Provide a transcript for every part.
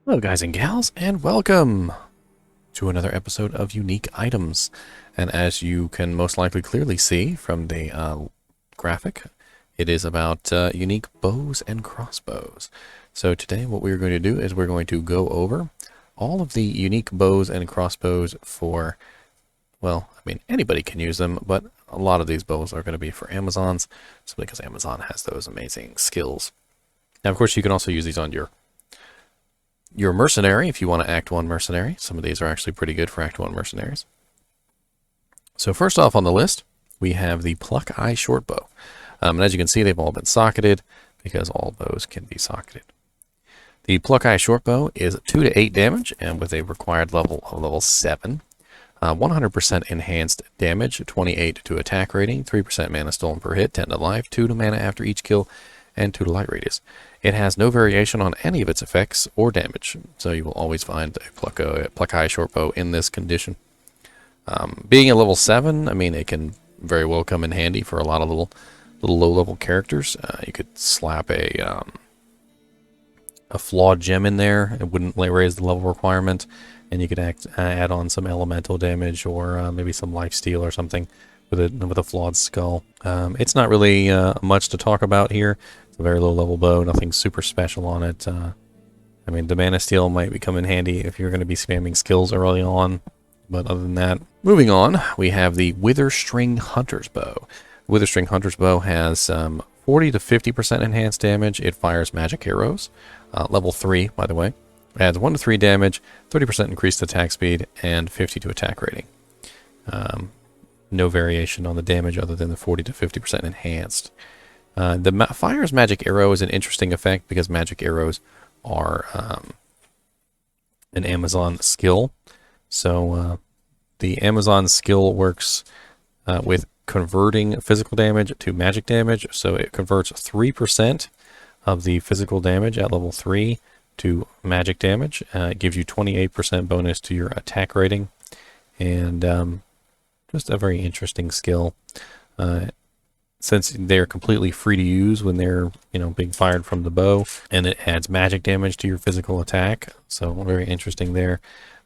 Hello guys and gals, and welcome to another episode of Unique Items. And as you can most likely clearly see from the graphic, it is about unique bows and crossbows. So today what we're going to do is we're going to go over all of the unique bows and crossbows for, well, I mean anybody can use them, but a lot of these bows are going to be for Amazons, simply because Amazon has those amazing skills. Now of course you can also use these on your mercenary, if you want to Act 1 mercenary. Some of these are actually pretty good for Act 1 mercenaries. So first off on the list, we have the Pluck Eye shortbow. And as you can see, they've all been socketed, because all bows can be socketed. The Pluck Eye shortbow is 2 to 8 damage, and with a required level of level 7. 100% enhanced damage, 28 to attack rating, 3% mana stolen per hit, 10 to life, 2 to mana after each kill, and 2 to light radius. It has no variation on any of its effects or damage, so you will always find a Pluck Eye shortbow in this condition. Being a level 7, I mean, it can very well come in handy for a lot of little low-level characters. You could slap a flawed gem in there. It wouldn't raise the level requirement, and you could add on some elemental damage or maybe some lifesteal or something with a flawed skull. It's not really much to talk about here. It's a very low-level bow, nothing super special on it. I mean, the mana steal might come in handy if you're going to be spamming skills early on, but other than that. Moving on, we have the Witherstring Hunter's Bow. Witherstring Hunter's Bow has 40 to 50% enhanced damage. It fires magic arrows. Level 3, by the way. Adds 1 to 3 damage, 30% increased attack speed, and 50 to attack rating. No variation on the damage other than the 40 to 50% enhanced. The fire's magic arrow is an interesting effect because magic arrows are an Amazon skill. So the Amazon skill works with converting physical damage to magic damage. So it converts 3% of the physical damage at level 3 to magic damage. It gives you 28% bonus to your attack rating. And just a very interesting skill. Since they're completely free to use when they're, being fired from the bow, and it adds magic damage to your physical attack. So very interesting there.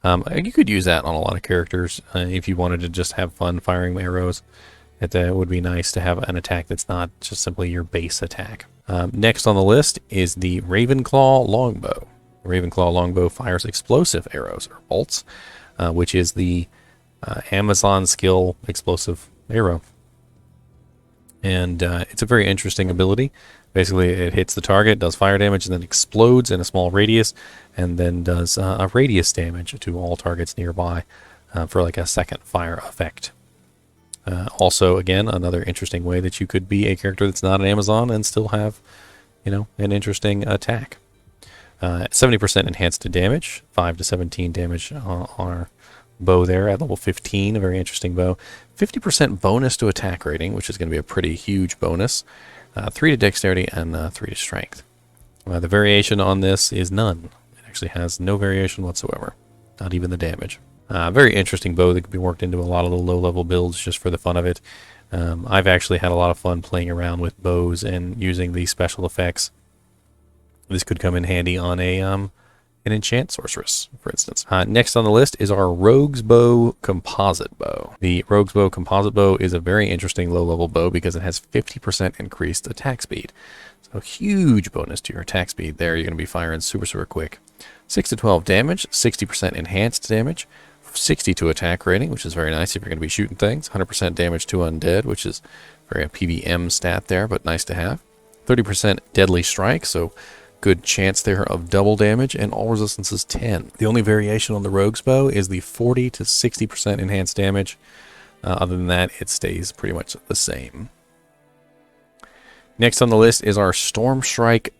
You could use that on a lot of characters if you wanted to just have fun firing arrows. It would be nice to have an attack that's not just simply your base attack. Next on the list is the Ravenclaw Longbow. The Ravenclaw Longbow fires explosive arrows or bolts, which is the Amazon skill explosive arrow. And it's a very interesting ability. Basically, it hits the target, does fire damage, and then explodes in a small radius, and then does a radius damage to all targets nearby for like a second fire effect. Also, again, another interesting way that you could be a character that's not an Amazon and still have, an interesting attack. 70% enhanced damage, 5 to 17 damage on our bow there at level 15, a very interesting bow. 50% bonus to attack rating, which is going to be a pretty huge bonus. 3 to dexterity and 3 to strength. The variation on this is none. It actually has no variation whatsoever, not even the damage. Very interesting bow that could be worked into a lot of the low-level builds just for the fun of it. I've actually had a lot of fun playing around with bows and using these special effects. This could come in handy on an enchant sorceress, for instance. Next on the list is our Rogue's Bow Composite Bow. The Rogue's Bow Composite Bow is a very interesting low-level bow because it has 50% increased attack speed. So huge bonus to your attack speed there. You're going to be firing super, super quick. 6 to 12 damage, 60% enhanced damage, 60 to attack rating, which is very nice if you're going to be shooting things. 100% damage to undead, which is very a PVM stat there, but nice to have. 30% deadly strike, so good chance there of double damage, and all resistance is 10. The only variation on the Rogue's Bow is the 40 to 60% enhanced damage. Other than that, it stays pretty much the same. Next on the list is our Stormstrike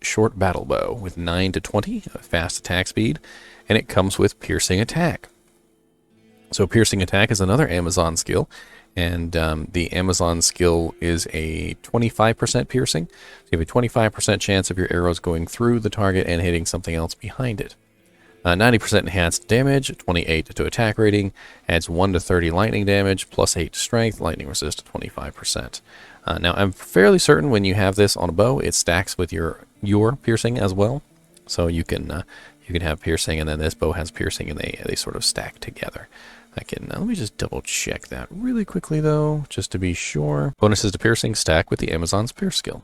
Short Battle Bow with 9 to 20 fast attack speed, and it comes with piercing attack. So piercing attack is another Amazon skill. And the Amazon skill is a 25% piercing. So you have a 25% chance of your arrows going through the target and hitting something else behind it. 90% enhanced damage, 28 to attack rating, adds 1 to 30 lightning damage, plus 8 to strength, lightning resist 25%. Now, I'm fairly certain when you have this on a bow, it stacks with your piercing as well. So you can have piercing, and then this bow has piercing, and they sort of stack together. I can let me just double check that really quickly though, just to be sure. Bonuses to piercing stack with the Amazon's pierce skill.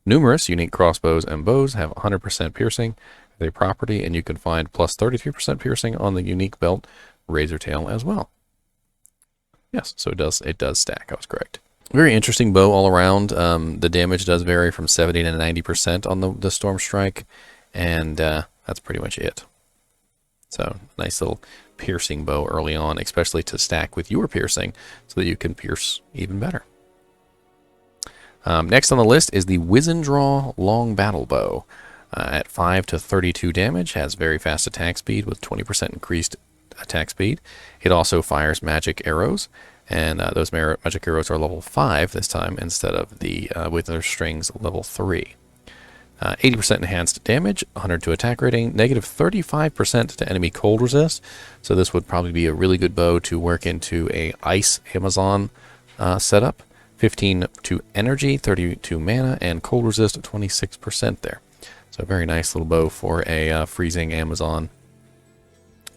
Numerous unique crossbows and bows have 100% piercing as a property, and you can find plus 33% piercing on the unique belt Razortail as well. Yes, so it does stack. I was correct. Very interesting bow all around. The damage does vary from 70 to 90% on the Stormstrike, and that's pretty much it. So nice little piercing bow early on, especially to stack with your piercing so that you can pierce even better. Next on the list is the Wizendraw Long Battle Bow. At 5 to 32 damage, has very fast attack speed with 20% increased attack speed. It also fires magic arrows, and those magic arrows are level 5 this time instead of the Witherstring's level 3. 80% enhanced damage, 102 attack rating, negative 35% to enemy cold resist. So this would probably be a really good bow to work into a Ice Amazon setup. 15 to energy, 32 mana, and cold resist 26% there. So a very nice little bow for a freezing Amazon.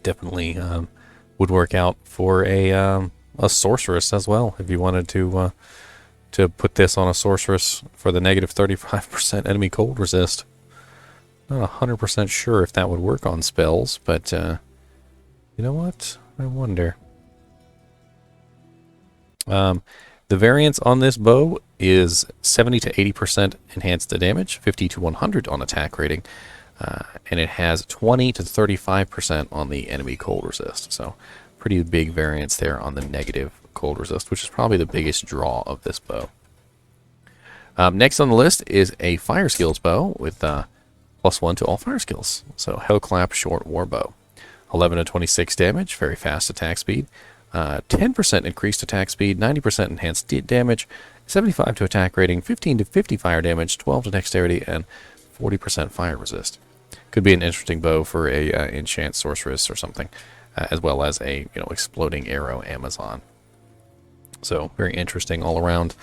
Definitely would work out for a sorceress as well if you wanted to put this on a sorceress for the negative 35% enemy cold resist. Not 100% sure if that would work on spells, but you know what? I wonder. The variance on this bow is 70 to 80% enhanced damage, 50 to 100 on attack rating, and it has 20 to 35% on the enemy cold resist. So pretty big variance there on the negative cold resist, which is probably the biggest draw of this bow. Next on the list is a fire skills bow with +1 to all fire skills. So Hellclap short war bow. 11 to 26 damage, very fast attack speed. 10% increased attack speed, 90% enhanced damage, 75 to attack rating, 15 to 50 fire damage, 12 to dexterity, and 40% fire resist. Could be an interesting bow for a enchant sorceress or something, as well as a exploding arrow Amazon. So very interesting all around.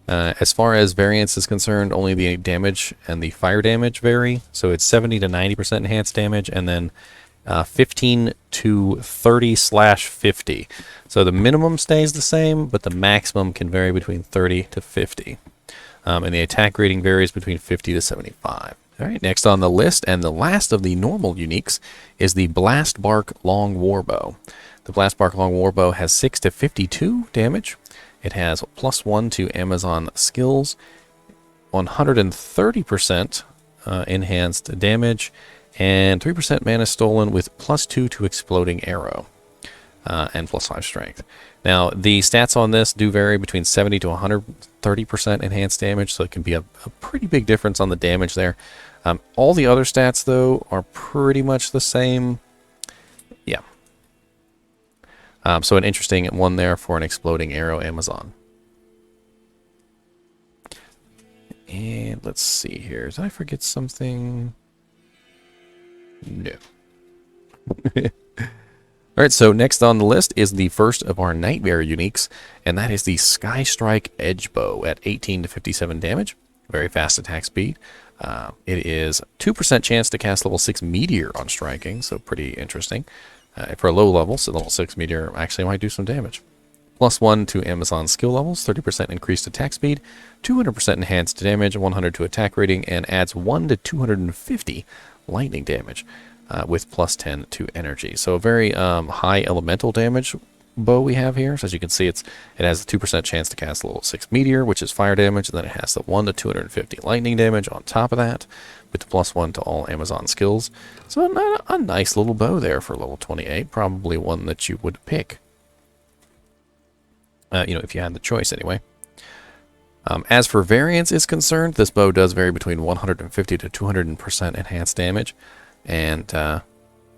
As far as variance is concerned, only the damage and the fire damage vary. So it's 70 to 90% enhanced damage, and then 15 to 30/50. So the minimum stays the same, but the maximum can vary between 30 to 50. And the attack rating varies between 50 to 75. All right, next on the list, and the last of the normal uniques, is the Blastbark Long Warbow. The Blastbark Long Warbow has 6 to 52 damage. It has +1 to Amazon skills, 130% enhanced damage, and 3% mana stolen with +2 to exploding arrow, and +5 strength. Now, the stats on this do vary between 70 to 130% enhanced damage, so it can be a pretty big difference on the damage there. All the other stats, though, are pretty much the same. Yeah. So an interesting one there for an exploding arrow Amazon. And let's see here. Did I forget something? No. Alright, so next on the list is the first of our Nightmare uniques, and that is the Skystrike Edge Bow at 18 to 57 damage. Very fast attack speed. It is 2% chance to cast level 6 Meteor on striking, so pretty interesting. For a low level, so level 6 Meteor actually might do some damage. +1 to Amazon skill levels, 30% increased attack speed, 200% enhanced damage, 100 to attack rating, and adds 1 to 250 lightning damage. With +10 to energy. So a very high elemental damage bow we have here. So as you can see, it has a 2% chance to cast level 6 Meteor, which is fire damage, and then it has the 1 to 250 lightning damage on top of that, with the +1 to all Amazon skills. So a nice little bow there for level 28. Probably one that you would pick. If you had the choice anyway. As for variance is concerned, this bow does vary between 150 to 200% enhanced damage. And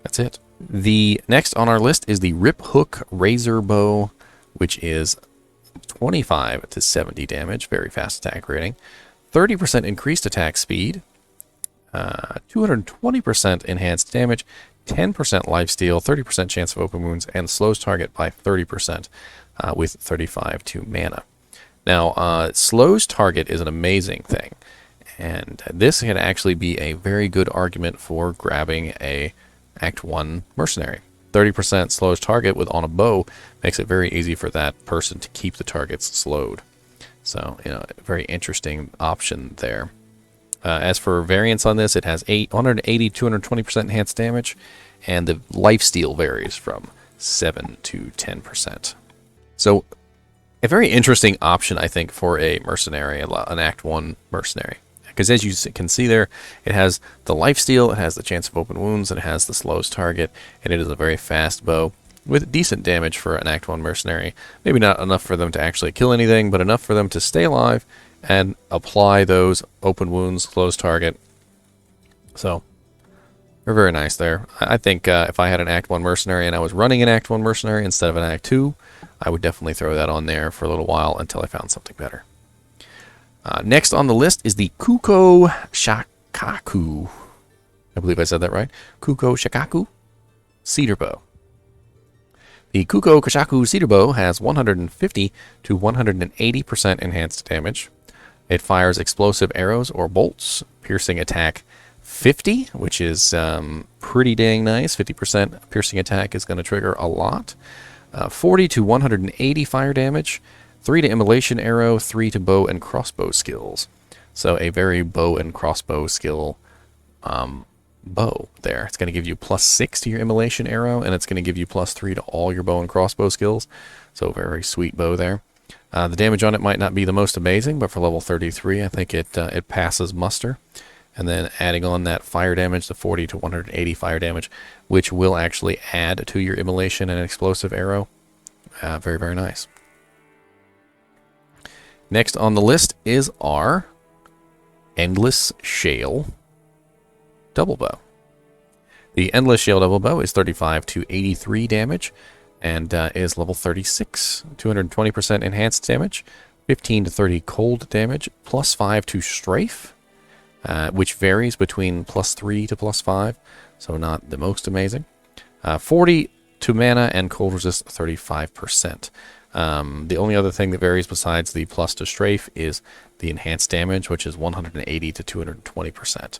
that's it. The next on our list is the Riphook Razor Bow, which is 25 to 70 damage, very fast attack rating, 30% increased attack speed, 220% enhanced damage, 10% lifesteal, 30% chance of open wounds, and slows target by 30% with 35 to mana. Now, slows target is an amazing thing. And this can actually be a very good argument for grabbing a Act 1 mercenary. 30% slows target with on a bow makes it very easy for that person to keep the targets slowed. So, you know, a very interesting option there. As for variants on this, it has 180, 220% enhanced damage, and the lifesteal varies from 7 to 10%. So, a very interesting option, I think, for a mercenary, an Act 1 mercenary. Because as you can see there, it has the lifesteal, it has the chance of open wounds, it has the slowest target, and it is a very fast bow with decent damage for an Act 1 mercenary. Maybe not enough for them to actually kill anything, but enough for them to stay alive and apply those open wounds, slowest target. So, they're very nice there. I think if I had an Act 1 mercenary and I was running an Act 1 mercenary instead of an Act 2, I would definitely throw that on there for a little while until I found something better. Next on the list is the Kuko Shakaku. I believe I said that right. Kuko Shakaku Cedar Bow. The Kuko Shakaku Cedar Bow has 150 to 180% enhanced damage. It fires explosive arrows or bolts, piercing attack 50, which is pretty dang nice. 50% piercing attack is going to trigger a lot. 40 to 180 fire damage. 3 to immolation arrow, 3 to bow and crossbow skills. So a very bow and crossbow skill bow there. It's going to give you +6 to your immolation arrow, and it's going to give you +3 to all your bow and crossbow skills. So very, very sweet bow there. The damage on it might not be the most amazing, but for level 33, I think it passes muster. And then adding on that fire damage, the 40 to 180 fire damage, which will actually add to your immolation and explosive arrow. Very, very nice. Next on the list is our Endlesshail Double Bow. The Endlesshail Double Bow is 35 to 83 damage and is level 36. 220% enhanced damage, 15 to 30 cold damage, +5 to strafe, which varies between +3 to +5, so not the most amazing. 40 to mana and cold resist 35%. The only other thing that varies besides the plus to strafe is the enhanced damage, which is 180 to 220%.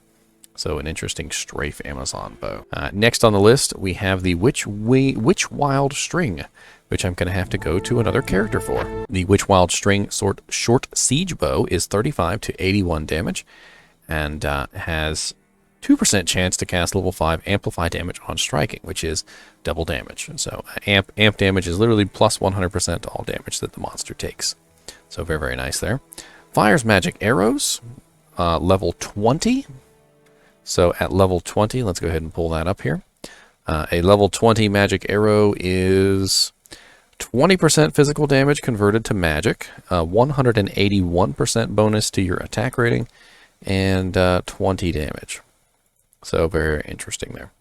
So an interesting strafe Amazon bow. Next on the list, we have the Witchwild String, which I'm going to have to go to another character for. The Witchwild String short siege bow is 35 to 81 damage and has 2% chance to cast level 5 amplify damage on striking, which is double damage. So amp damage is literally plus 100% to all damage that the monster takes. So very, very nice there. Fires magic arrows, level 20. So at level 20, let's go ahead and pull that up here. A level 20 magic arrow is 20% physical damage converted to magic, 181% bonus to your attack rating, and 20 damage. So very interesting there.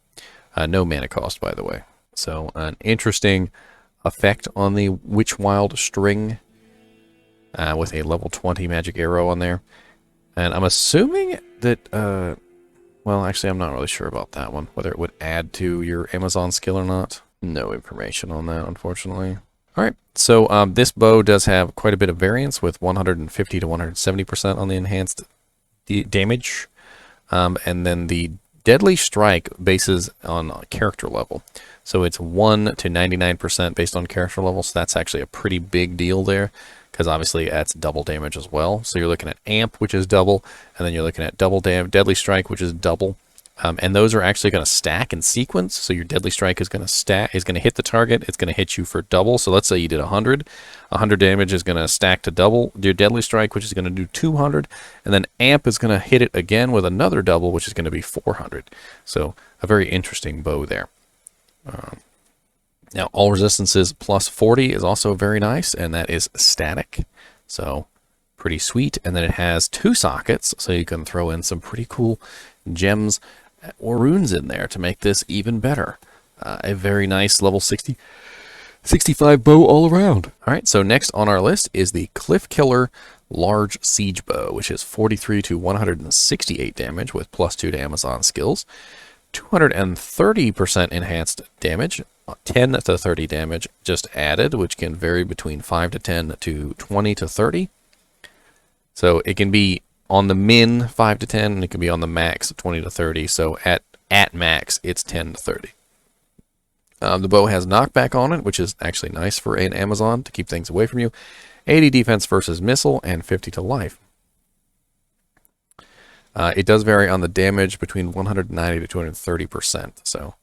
No mana cost, by the way. So an interesting effect on the Witchwild String with a level 20 magic arrow on there. And I'm assuming that, well, actually, I'm not really sure about that one, whether it would add to your Amazon skill or not. No information on that, unfortunately. All right, so this bow does have quite a bit of variance with 150 to 170% on the enhanced damage. And then the Deadly Strike bases on character level. So it's 1 to 99% based on character level. So that's actually a pretty big deal there, because obviously that's double damage as well. So you're looking at Amp, which is double, and then you're looking at Deadly Strike, which is double. And those are actually going to stack in sequence. So your Deadly Strike is going to hit the target. It's going to hit you for double. So let's say you did 100. 100 damage is going to stack to double your Deadly Strike, which is going to do 200. And then Amp is going to hit it again with another double, which is going to be 400. So a very interesting bow there. Now, all resistances plus 40 is also very nice, and that is static. So pretty sweet. And then it has 2 sockets, so you can throw in some pretty cool gems or runes in there to make this even better. A very nice level 65 bow all around. All right, so next on our list is the Cliffkiller Large Siege Bow, which is 43 to 168 damage with +2 to Amazon skills, 230% enhanced damage, 10 to 30 damage just added, which can vary between 5 to 10 to 20 to 30. So it can be on the min 5 to 10, and it can be on the max 20 to 30. So at max, it's 10 to 30. The bow has knockback on it, which is actually nice for an Amazon to keep things away from you. 80 defense versus missile, and 50 to life. It does vary on the damage between 190 to 230%. So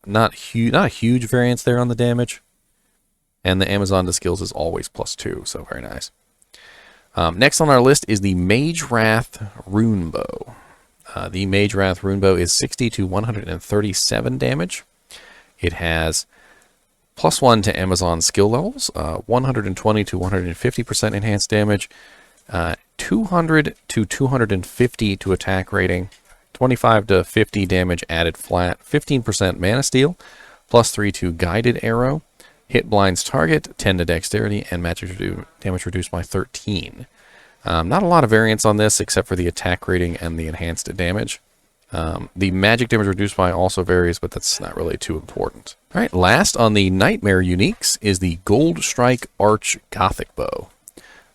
not a huge variance there on the damage. And the Amazon to skills is always +2, so very nice. Next on our list is the Magewrath Rune Bow. The Magewrath Rune Bow is 60 to 137 damage. It has +1 to Amazon skill levels, 120 to 150% enhanced damage, 200 to 250 to attack rating, 25 to 50 damage added flat, 15% mana steal, +3 to guided arrow, hit blinds target, 10 to dexterity, and magic damage reduced by 13. Not a lot of variance on this except for the attack rating and the enhanced damage. The magic damage reduced by also varies, but that's not really too important. All right, last on the Nightmare uniques is the Goldstrike Arch Gothic Bow.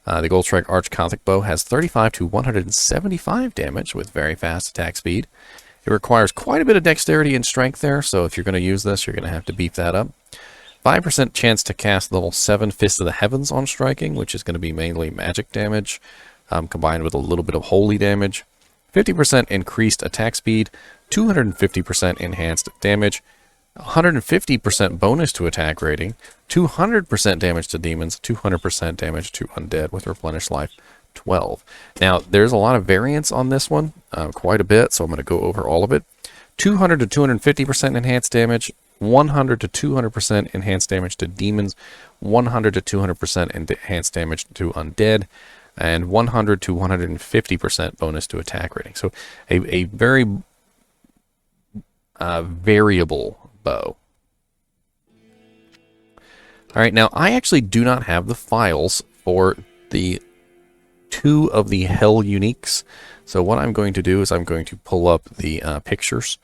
The Goldstrike Arch Gothic Bow has 35 to 175 damage with very fast attack speed. It requires quite a bit of dexterity and strength there, so if you're going to use this, you're going to have to beef that up. 5% chance to cast level 7 Fist of the Heavens on striking, which is going to be mainly magic damage, combined with a little bit of holy damage. 50% increased attack speed, 250% enhanced damage, 150% bonus to attack rating, 200% damage to demons, 200% damage to undead with replenished life 12. Now, there's a lot of variance on this one, quite a bit, so I'm going to go over all of it. 200 to 250% enhanced damage, 100 to 200% enhanced damage to demons, 100 to 200% enhanced damage to undead, and 100 to 150% bonus to attack rating. So a very variable bow. All right, now I actually do not have the files for the 2 of the Hell uniques. So what I'm going to do is I'm going to pull up the pictures.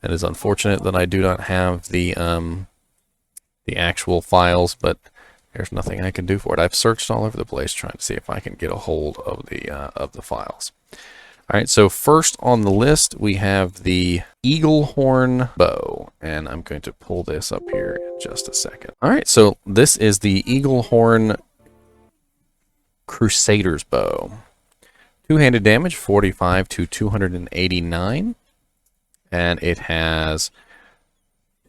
It is unfortunate that I do not have the actual files, but there's nothing I can do for it. I've searched all over the place trying to see if I can get a hold of the files. All right, so first on the list we have the Eaglehorn Bow, and I'm going to pull this up here in just a second. All right, so this is the Eaglehorn Crusader's Bow. Two-handed damage, 45 to 289, and it has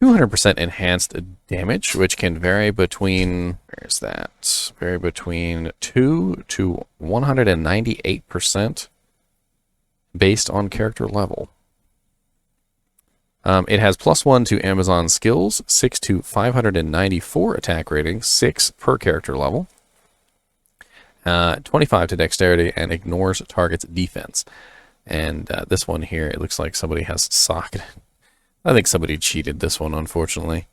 200% enhanced damage, which can vary between, where's that? Vary between 2 to 198% based on character level. It has +1 to Amazon skills, 6 to 594 attack rating, 6 per character level, 25 to dexterity, and ignores target's defense. And this one here, it looks like somebody has socketed. I think somebody cheated this one, unfortunately.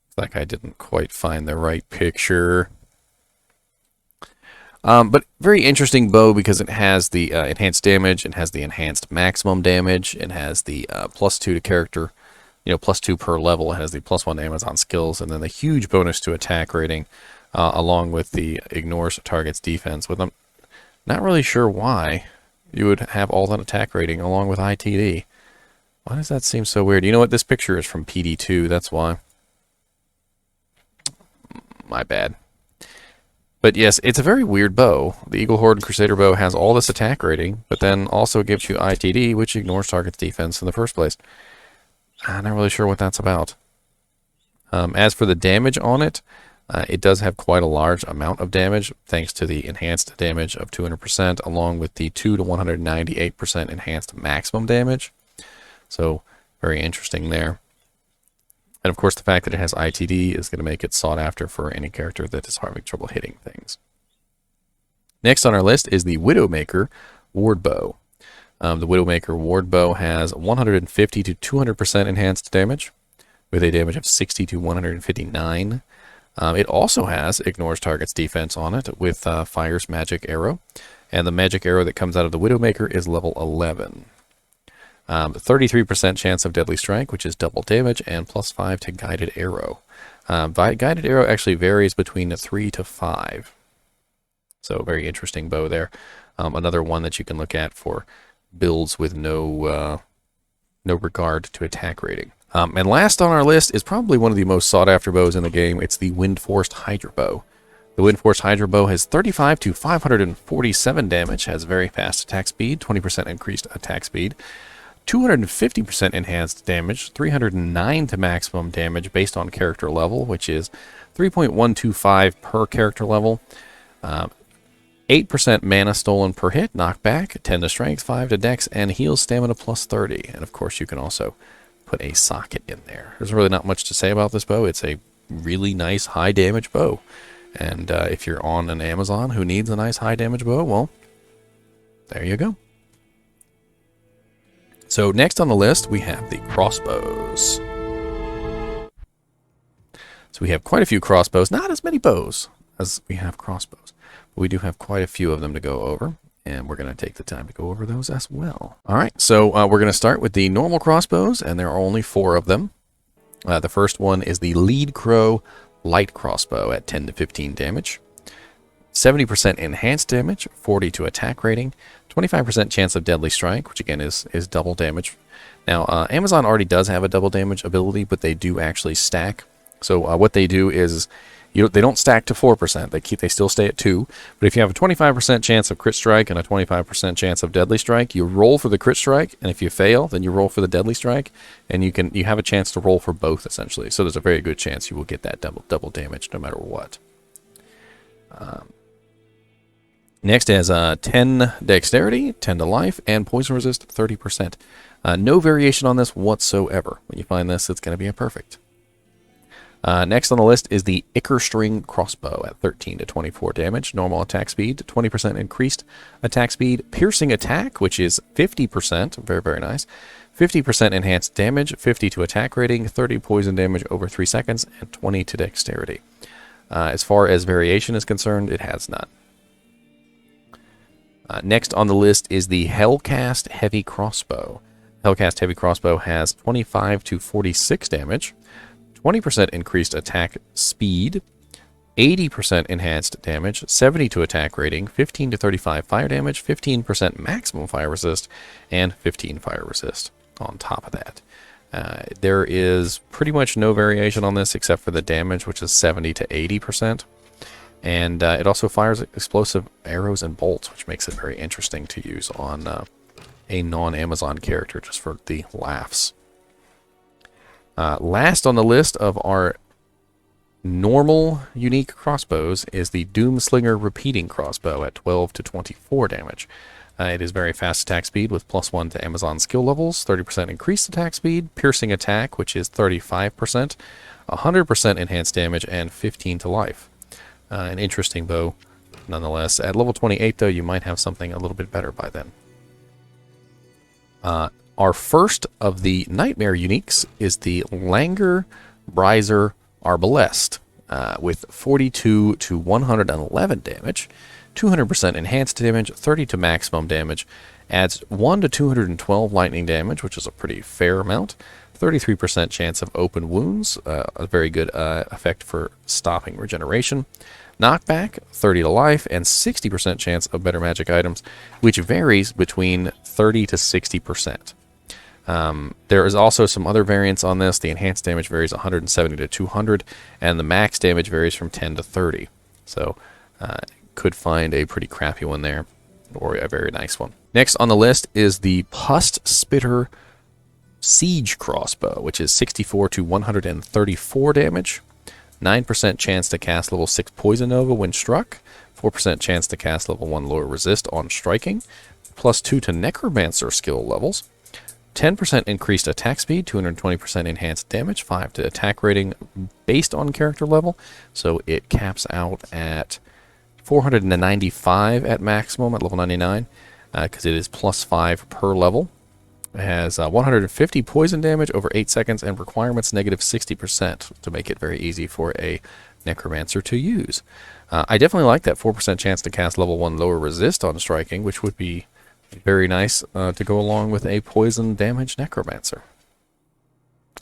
Looks like I didn't quite find the right picture. But very interesting bow because it has the enhanced damage, it has the enhanced maximum damage, it has the +2 to character, +2 per level, it has the +1 to Amazon skills, and then the huge bonus to attack rating, along with the ignores target's defense. With them, not really sure why you would have all that attack rating along with ITD. Why does that seem so weird? You know what? This picture is from PD2, that's why. My bad. But yes, it's a very weird bow. The Eaglehorn Crusader Bow has all this attack rating, but then also gives you ITD, which ignores target's defense in the first place. I'm not really sure what that's about. As for the damage on it, it does have quite a large amount of damage, thanks to the enhanced damage of 200%, along with the 2 to 198% enhanced maximum damage. So, very interesting there. And of course, the fact that it has ITD is going to make it sought after for any character that is having trouble hitting things. Next on our list is the Widowmaker Ward Bow. The Widowmaker Ward Bow has 150 to 200% enhanced damage, with a damage of 60 to 159. It also has ignores target's defense on it with Fire's Magic Arrow, and the magic arrow that comes out of the Widowmaker is level 11. 33% chance of deadly strike, which is double damage, and +5 to guided arrow. Guided arrow actually varies between 3 to 5. So very interesting bow there. Another one that you can look at for builds with no regard to attack rating. And last on our list is probably one of the most sought after bows in the game. It's the Windforce Hydra Bow. The Windforce Hydra Bow has 35 to 547 damage, has very fast attack speed, 20% increased attack speed, 250% enhanced damage, 309 to maximum damage based on character level, which is 3.125 per character level. 8% mana stolen per hit, knockback, 10 to strength, 5 to dex, and heals stamina plus 30. And of course you can also put a socket in there. There's really not much to say about this bow. It's a really nice high damage bow. And if you're on an Amazon who needs a nice high damage bow, well, there you go. So next on the list, we have the crossbows. So we have quite a few crossbows, not as many bows as we have crossbows. But we do have quite a few of them to go over, and we're going to take the time to go over those as well. All right, so we're going to start with the normal crossbows, and there are only 4 of them. The first one is the leadcrow light crossbow at 10 to 15 damage. 70% enhanced damage, 40 to attack rating, 25% chance of deadly strike, which again is double damage. Now, Amazon already does have a double damage ability, but they do actually stack. So what they do is they don't stack to 4%. They still stay at 2. But if you have a 25% chance of crit strike and a 25% chance of deadly strike, you roll for the crit strike, and if you fail, then you roll for the deadly strike, and you have a chance to roll for both essentially. So there's a very good chance you will get that double damage no matter what. Next has 10 dexterity, 10 to life, and poison resist 30%. No variation on this whatsoever. When you find this, it's going to be a perfect. Next on the list is the Ichorsting crossbow at 13 to 24 damage, normal attack speed, 20% increased attack speed, piercing attack, which is 50%, very, very nice, 50% enhanced damage, 50 to attack rating, 30 poison damage over 3 seconds, and 20 to dexterity. As far as variation is concerned, it has none. Next on the list is the Hellcast heavy crossbow. Hellcast heavy crossbow has 25 to 46 damage, 20% increased attack speed, 80% enhanced damage, 70 to attack rating, 15 to 35 fire damage, 15% maximum fire resist, and 15 fire resist on top of that. There is pretty much no variation on this except for the damage, which is 70 to 80%. And it also fires explosive arrows and bolts, which makes it very interesting to use on a non-Amazon character just for the laughs. Last on the list of our normal unique crossbows is the Doomslinger repeating crossbow at 12 to 24 damage. It is very fast attack speed with +1 to Amazon skill levels, 30% increased attack speed, piercing attack, which is 35%, 100% enhanced damage, and 15 to life. An interesting bow, nonetheless. At level 28, though, you might have something a little bit better by then. Our first of the Nightmare uniques is the Langer Briser Arbalest with 42 to 111 damage, 200% enhanced damage, 30 to maximum damage, adds 1 to 212 lightning damage, which is a pretty fair amount, 33% chance of open wounds, a very good effect for stopping regeneration, knockback, 30 to life, and 60% chance of better magic items, which varies between 30 to 60%. There is also some other variants on this. The enhanced damage varies 170 to 200, and the max damage varies from 10 to 30. So, could find a pretty crappy one there, or a very nice one. Next on the list is the Pust Spitter Siege crossbow, which is 64 to 134 damage, 9% chance to cast level 6 Poison Nova when struck, 4% chance to cast level 1 lower resist on striking, +2 to Necromancer skill levels, 10% increased attack speed, 220% enhanced damage, 5 to attack rating based on character level, so it caps out at 495 at maximum at level 99, because it is +5 per level. It has 150 poison damage over 8 seconds and requirements -60% to make it very easy for a Necromancer to use. I definitely like that 4% chance to cast level 1 lower resist on striking, which would be very nice to go along with a poison damage Necromancer.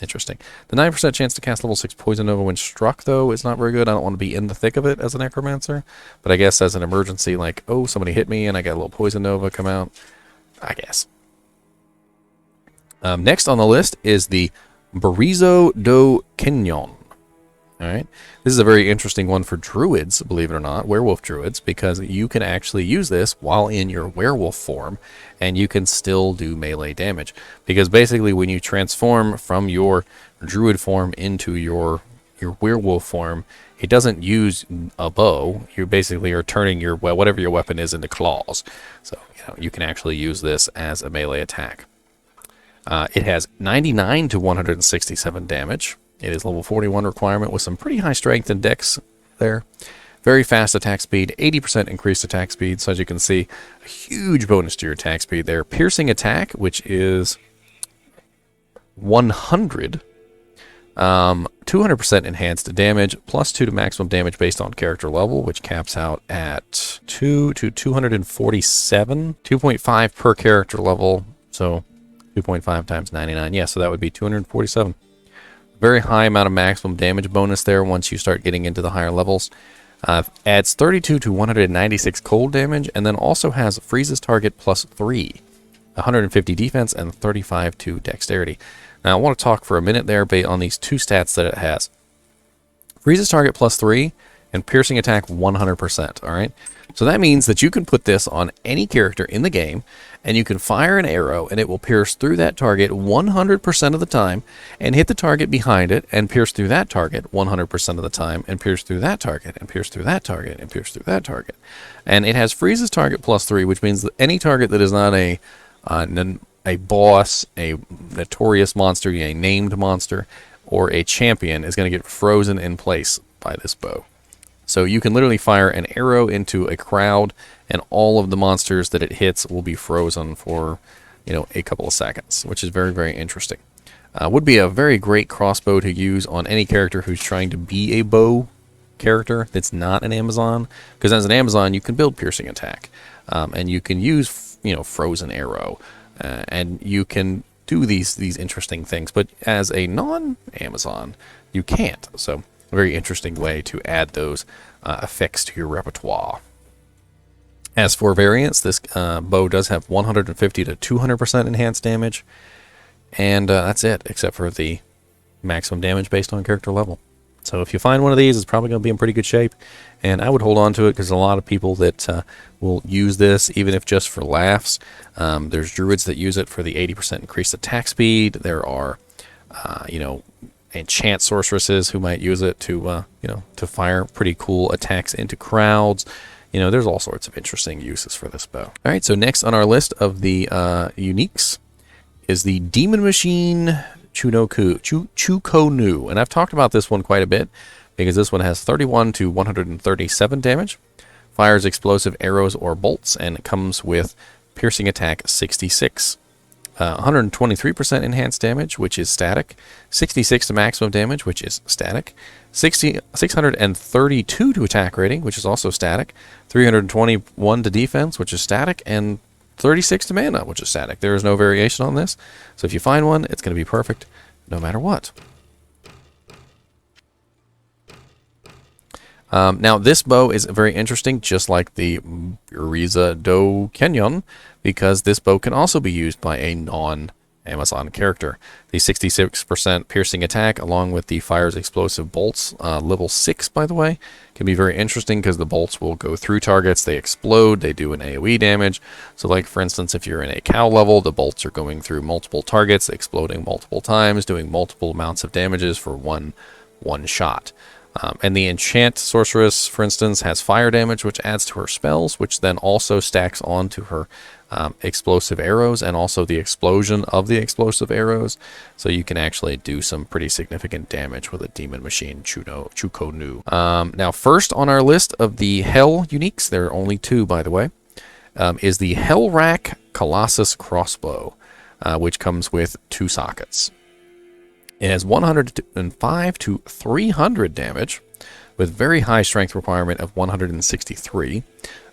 Interesting. The 9% chance to cast level 6 Poison Nova when struck, though, is not very good. I don't want to be in the thick of it as a Necromancer. But I guess as an emergency, like, oh, somebody hit me and I got a little Poison Nova come out, I guess. Next on the list is the Buriza-Do Kenyon. Alright, this is a very interesting one for druids, believe it or not, werewolf druids, because you can actually use this while in your werewolf form, and you can still do melee damage. Because basically when you transform from your druid form into your werewolf form, it doesn't use a bow. You basically are turning your, well, whatever your weapon is into claws. So, you can actually use this as a melee attack. It has 99 to 167 damage. It is level 41 requirement with some pretty high strength and dex there. Very fast attack speed, 80% increased attack speed. So as you can see, a huge bonus to your attack speed there. Piercing attack, which is 100. 200% enhanced damage, plus 2 to maximum damage based on character level, which caps out at 2 to 247. 2.5 per character level, so 2.5 times 99. Yeah, so that would be 247. Very high amount of maximum damage bonus there once you start getting into the higher levels. Adds 32 to 196 cold damage, and then also has freezes target plus 3. 150 defense and 35 to dexterity. Now I want to talk for a minute there on these two stats that it has. Freezes target plus 3 and piercing attack 100%, alright? So that means that you can put this on any character in the game, and you can fire an arrow, and it will pierce through that target 100% of the time, and hit the target behind it, and pierce through that target 100% of the time, and pierce through that target, and pierce through that target, and pierce through that target. And it has freezes target plus 3, which means that any target that is not a boss, a notorious monster, a named monster, or a champion is going to get frozen in place by this bow. So you can literally fire an arrow into a crowd, and all of the monsters that it hits will be frozen for, a couple of seconds, which is very, very interesting. Would be a very great crossbow to use on any character who's trying to be a bow character that's not an Amazon, because as an Amazon you can build piercing attack, and you can use frozen arrow, and you can do these interesting things, but as a non-Amazon you can't. So a very interesting way to add those effects to your repertoire. As for variants, this bow does have 150 to 200% enhanced damage, and that's it, except for the maximum damage based on character level. So if you find one of these, it's probably going to be in pretty good shape, and I would hold on to it because a lot of people that will use this, even if just for laughs. There's druids that use it for the 80% increased attack speed. There are, enchant sorceresses who might use it to, to fire pretty cool attacks into crowds. There's all sorts of interesting uses for this bow. All right, so next on our list of the uniques is the Demon Machine Chukonu, and I've talked about this one quite a bit because this one has 31 to 137 damage, fires explosive arrows or bolts, and it comes with piercing attack 66. 123% enhanced damage, which is static. 66 to maximum damage, which is static. 632 to attack rating, which is also static. 321 to defense, which is static. And 36 to mana, which is static. There is no variation on this. So if you find one, it's going to be perfect no matter what. Now, this bow is very interesting, just like the Buriza-Do Kenyon, because this bow can also be used by a non-Amazon character. The 66% piercing attack, along with the fires explosive bolts, level 6, by the way, can be very interesting because the bolts will go through targets, they explode, they do an AoE damage. So, like, for instance, if you're in a cow level, the bolts are going through multiple targets, exploding multiple times, doing multiple amounts of damages for one shot. And the enchant sorceress, for instance, has fire damage, which adds to her spells, which then also stacks onto her explosive arrows, and also the explosion of the explosive arrows. So you can actually do some pretty significant damage with a Demon Machine Chukonu. Now, first on our list of the Hell uniques, there are only 2, by the way, is the Hellrack Colossus Crossbow, which comes with 2 sockets. It has 105 to 300 damage, with very high strength requirement of 163,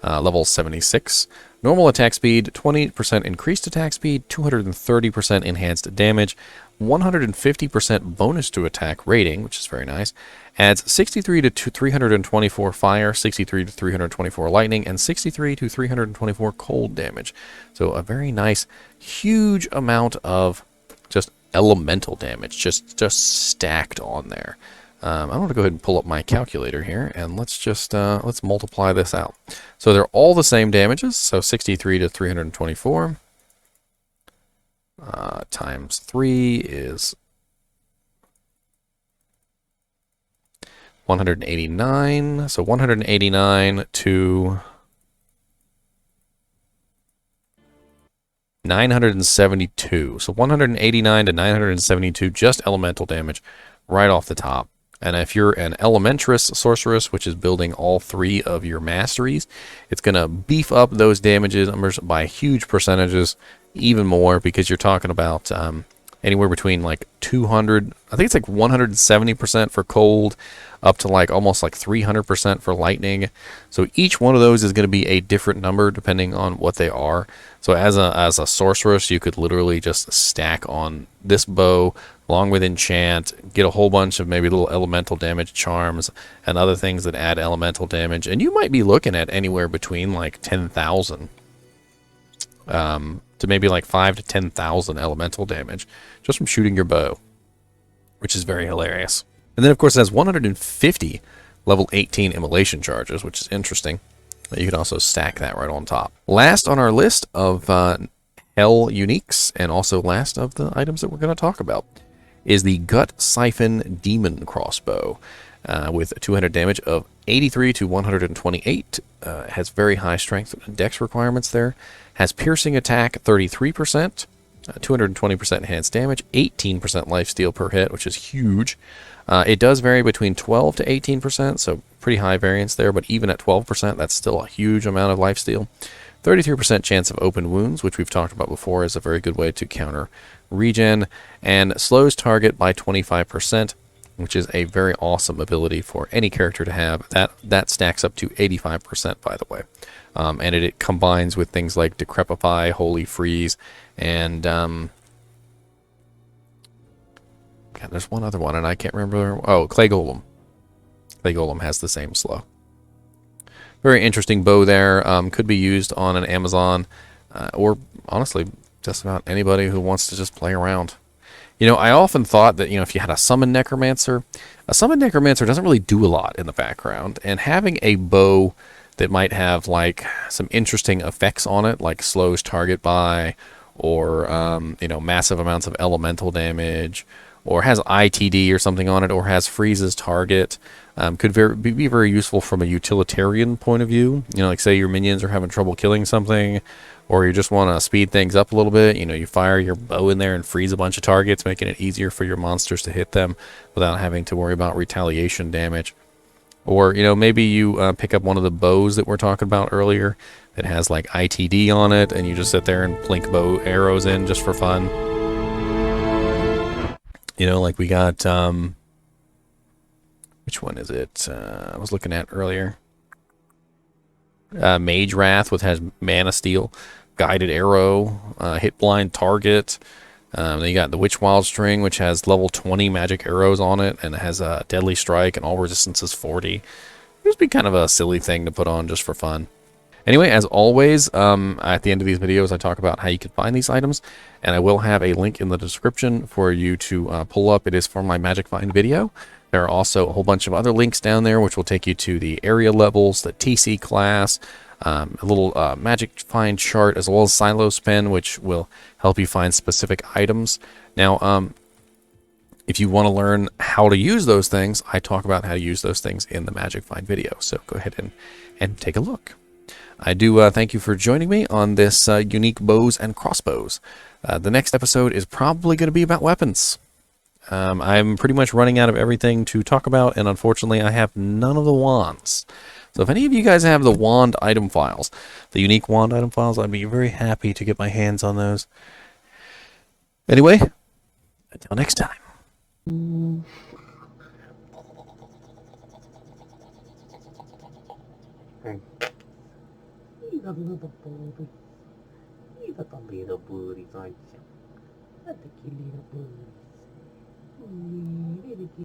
level 76, Normal attack speed, 20% increased attack speed, 230% enhanced damage, 150% bonus to attack rating, which is very nice. Adds 63 to 324 fire, 63 to 324 lightning, and 63 to 324 cold damage. So a very nice, huge amount of just elemental damage, just stacked on there. I'm going to go ahead and pull up my calculator here, and let's multiply this out. So they're all the same damages, so 63 to 324 times 3 is 189. So 189 to 972. So 189 to 972 just elemental damage right off the top. And if you're an Elementress Sorceress, which is building all 3 of your masteries, it's going to beef up those damages numbers by huge percentages, even more, because you're talking about anywhere between like 200, I think it's like 170% for cold, up to like almost like 300% for lightning. So each one of those is going to be a different number depending on what they are. So as a sorceress, you could literally just stack on this bow along with enchant, get a whole bunch of maybe little elemental damage charms and other things that add elemental damage, and you might be looking at anywhere between like 10,000 to maybe like 5 to 10,000 elemental damage just from shooting your bow, which is very hilarious. And then, of course, it has 150 level 18 immolation charges, which is interesting. You can also stack that right on top. Last on our list of Hell uniques, and also last of the items that we're going to talk about, is the Gutsiphon Demon crossbow with 200 damage of 83 to 128. Has very high strength and dex requirements there. Has piercing attack 33%, 220% enhanced damage, 18% lifesteal per hit, which is huge. It does vary between 12 to 18%, so pretty high variance there, but even at 12%, that's still a huge amount of lifesteal. 33% chance of open wounds, which we've talked about before, is a very good way to counter regen, and slows target by 25%, which is a very awesome ability for any character to have. That stacks up to 85%, by the way. And it combines with things like Decrepify, Holy Freeze, and God, there's one other one, and I can't remember. Oh, Clay Golem. Clay Golem has the same slow. Very interesting bow there. Could be used on an Amazon, or honestly, just about anybody who wants to just play around. You know, I often thought that, if you had a Summon Necromancer doesn't really do a lot in the background, and having a bow that might have like some interesting effects on it, like slows target by, or massive amounts of elemental damage, or has ITD or something on it, or has freezes target, could be very useful from a utilitarian point of view. Like say your minions are having trouble killing something, or you just want to speed things up a little bit. You fire your bow in there and freeze a bunch of targets, making it easier for your monsters to hit them without having to worry about retaliation damage. Or, maybe you pick up one of the bows that we're talking about earlier that has like ITD on it, and you just sit there and plink bow arrows in just for fun. Like we got, which one is it? I was looking at earlier. Magewrath, which has Mana Steel, Guided Arrow, Hit Blind Target. Then you got the Witchwild, which has level 20 magic arrows on it, and it has a Deadly Strike, and all resistance is 40. It would be kind of a silly thing to put on just for fun. Anyway, as always, at the end of these videos, I talk about how you can find these items, and I will have a link in the description for you to pull up. It is for my Magic Find video. There are also a whole bunch of other links down there, which will take you to the area levels, the TC class, a little Magic Find chart, as well as Silo Spin, which will help you find specific items. Now, if you want to learn how to use those things, I talk about how to use those things in the Magic Find video. So go ahead and take a look. I do thank you for joining me on this unique bows and crossbows. The next episode is probably going to be about weapons. I'm pretty much running out of everything to talk about, and unfortunately I have none of the wands. So if any of you guys have the wand item files, the unique wand item files, I'd be very happy to get my hands on those. Anyway, until next time. the little bird. He's the little birdies, aren't you? Not the cute little birdies.